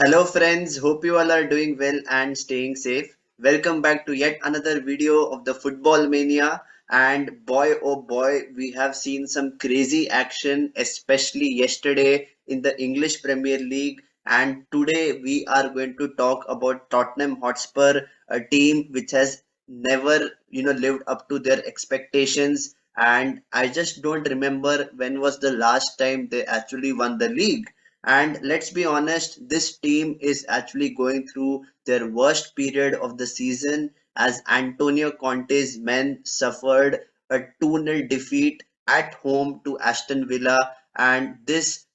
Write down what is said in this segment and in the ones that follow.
Hello friends, hope you all are doing well and staying safe. Welcome back to yet another video of the Football Mania. And boy oh boy, we have seen some crazy action, especially yesterday in the English Premier League. And today we are going to talk about Tottenham Hotspur, a team which has never, lived up to their expectations. And I just don't remember when was the last time they actually won the league. And let's be honest, this team is actually going through their worst period of the season as Antonio Conte's men suffered a 2-0 defeat at home to Aston Villa. And this,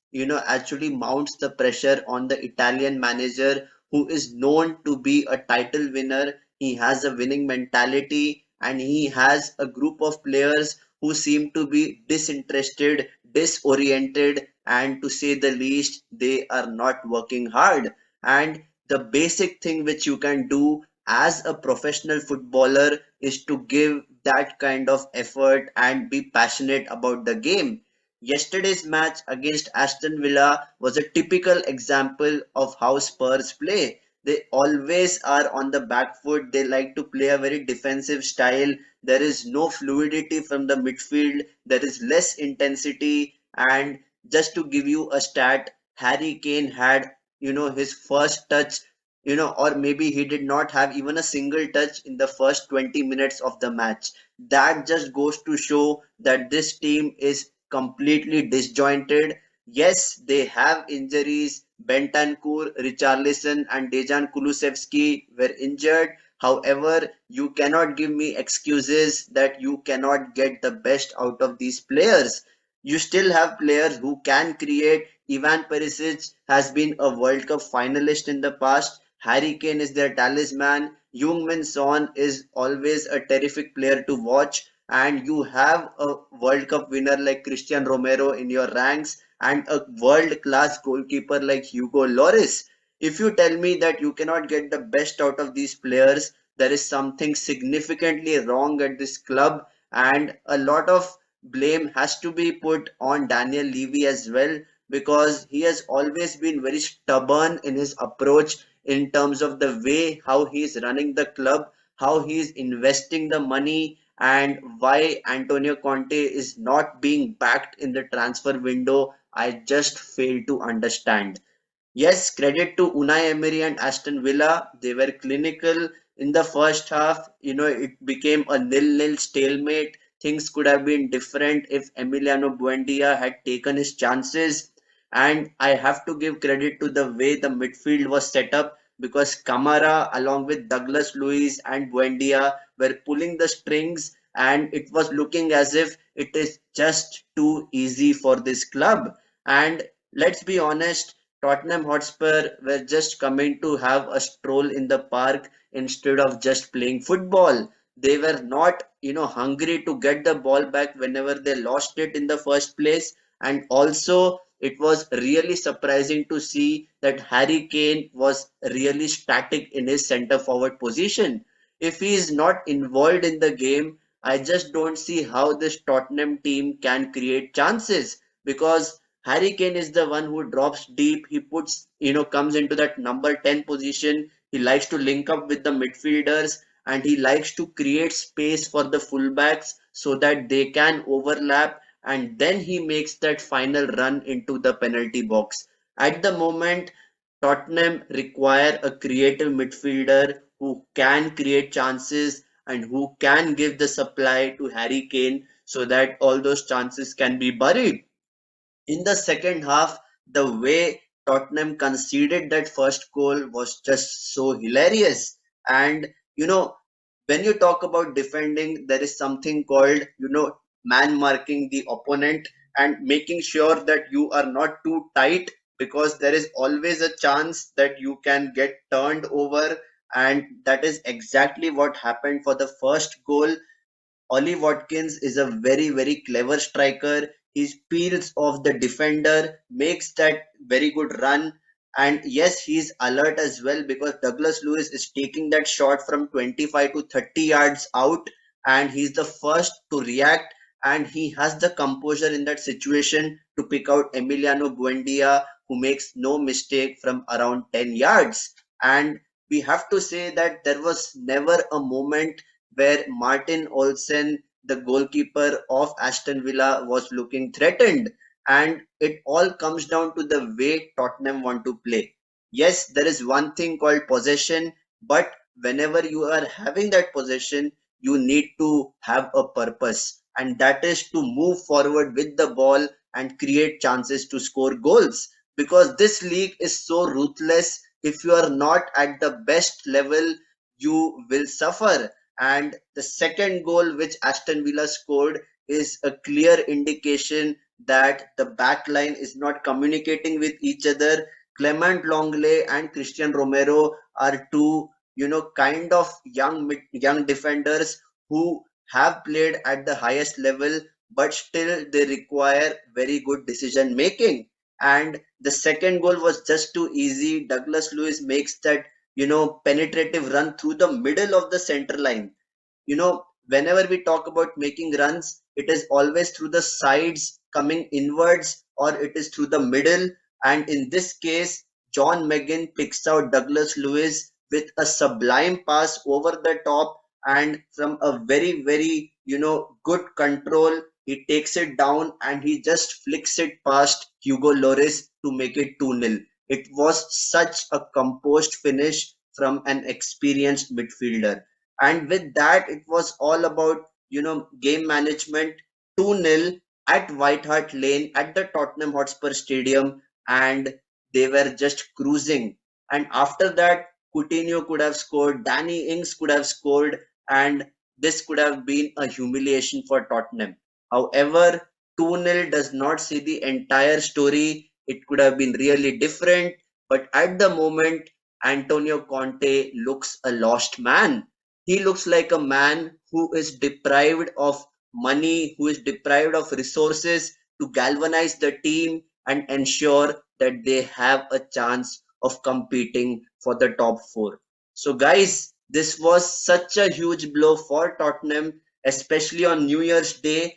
actually mounts the pressure on the Italian manager who is known to be a title winner. He has a winning mentality and he has a group of players who seem to be disinterested, disoriented, and to say the least, they are not working hard. And the basic thing which you can do as a professional footballer is to give that kind of effort and be passionate about the game. Yesterday's match against Aston Villa was a typical example of how Spurs play. They always are on the back foot. They like to play a very defensive style. There is no fluidity from the midfield. There is less intensity. And just to give you a stat, Harry Kane had, his first touch, or maybe he did not have even a single touch in the first 20 minutes of the match. That just goes to show that this team is completely disjointed. Yes, they have injuries. Bentancur, Richarlison, and Dejan Kulusevski were injured. However, you cannot give me excuses that you cannot get the best out of these players. You still have players who can create. Ivan Perisic has been a World Cup finalist in the past. Harry Kane is their talisman. Heung-min Son is always a terrific player to watch. And you have a World Cup winner like Christian Romero in your ranks and a world-class goalkeeper like Hugo Lloris. If you tell me that you cannot get the best out of these players, there is something significantly wrong at this club, and a lot of blame has to be put on Daniel Levy as well, because he has always been very stubborn in his approach in terms of the way how he is running the club, how he is investing the money, and why Antonio Conte is not being backed in the transfer window. I just fail to understand. Yes, credit to Unai Emery and Aston Villa. They were clinical in the first half. It became a nil-nil stalemate. Things could have been different if Emiliano Buendia had taken his chances. And I have to give credit to the way the midfield was set up, because Kamara, along with Douglas Luiz and Buendia, were pulling the strings, and it was looking as if it is just too easy for this club. And let's be honest, Tottenham Hotspur were just coming to have a stroll in the park instead of just playing football. They were not, hungry to get the ball back whenever they lost it in the first place. And also, it was really surprising to see that Harry Kane was really static in his center forward position. If he is not involved in the game, I just don't see how this Tottenham team can create chances, because Harry Kane is the one who drops deep. He puts, comes into that number 10 position. He likes to link up with the midfielders and he likes to create space for the fullbacks so that they can overlap, and then he makes that final run into the penalty box. At the moment, Tottenham require a creative midfielder who can create chances and who can give the supply to Harry Kane so that all those chances can be buried. In the second half, the way Tottenham conceded that first goal was just so hilarious. And when you talk about defending, there is something called, man marking the opponent and making sure that you are not too tight, because there is always a chance that you can get turned over. And that is exactly what happened for the first goal. Ollie Watkins is a very, very clever striker. He peels off the defender, makes that very good run. And yes, he's alert as well, because Douglas Lewis is taking that shot from 25 to 30 yards out, and he's the first to react. And he has the composure in that situation to pick out Emiliano Buendia, who makes no mistake from around 10 yards. And we have to say that there was never a moment where Martin Olsen, the goalkeeper of Aston Villa, was looking threatened. And it all comes down to the way Tottenham want to play. Yes, there is one thing called possession, but whenever you are having that possession, you need to have a purpose, and that is to move forward with the ball and create chances to score goals. Because this league is so ruthless, if you are not at the best level, you will suffer. And the second goal which Aston Villa scored is a clear indication that the back line is not communicating with each other. Clement Longley and Christian Romero are two, kind of young defenders who have played at the highest level, but still they require very good decision making. And the second goal was just too easy. Douglas Lewis makes that, penetrative run through the middle of the center line. Whenever we talk about making runs, it is always through the sides coming inwards, or it is through the middle. And in this case, John McGinn picks out Douglas Lewis with a sublime pass over the top, and from a very, very, good control, he takes it down and he just flicks it past Hugo Lloris to make it 2-0. It was such a composed finish from an experienced midfielder. And with that, it was all about, game management. 2-0 at White Hart Lane at the Tottenham Hotspur Stadium, and they were just cruising. And after that, Coutinho could have scored, Danny Ings could have scored, and this could have been a humiliation for Tottenham. However, 2-0 does not see the entire story. It could have been really different, but at the moment, Antonio Conte looks a lost man. He looks like a man who is deprived of money, who is deprived of resources to galvanize the team and ensure that they have a chance of competing for the top four. So, guys, this was such a huge blow for Tottenham, especially on New Year's Day.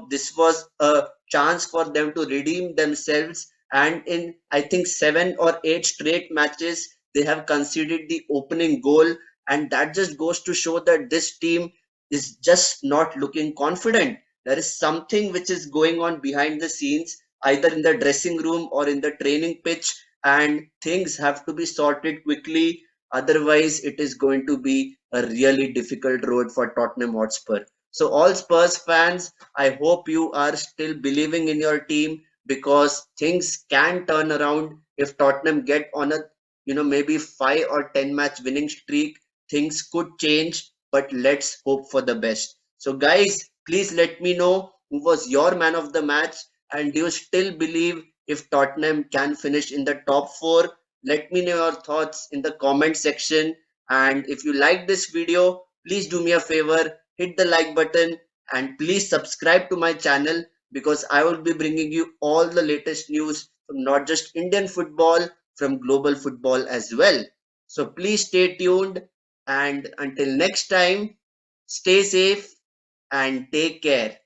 This was a chance for them to redeem themselves. And in, I think, 7 or 8 straight matches, they have conceded the opening goal, and that just goes to show that this team is just not looking confident. There is something which is going on behind the scenes, either in the dressing room or in the training pitch, and things have to be sorted quickly. Otherwise, it is going to be a really difficult road for Tottenham Hotspur. So, all Spurs fans, I hope you are still believing in your team, because things can turn around if Tottenham get on a, maybe 5 or 10 match winning streak. Things could change, but let's hope for the best. So, guys, please let me know who was your man of the match, and do you still believe if Tottenham can finish in the top four? Let me know your thoughts in the comment section. And if you like this video, please do me a favor, hit the like button, and please subscribe to my channel, because I will be bringing you all the latest news from not just Indian football, from global football as well. So please stay tuned, and until next time, stay safe and take care.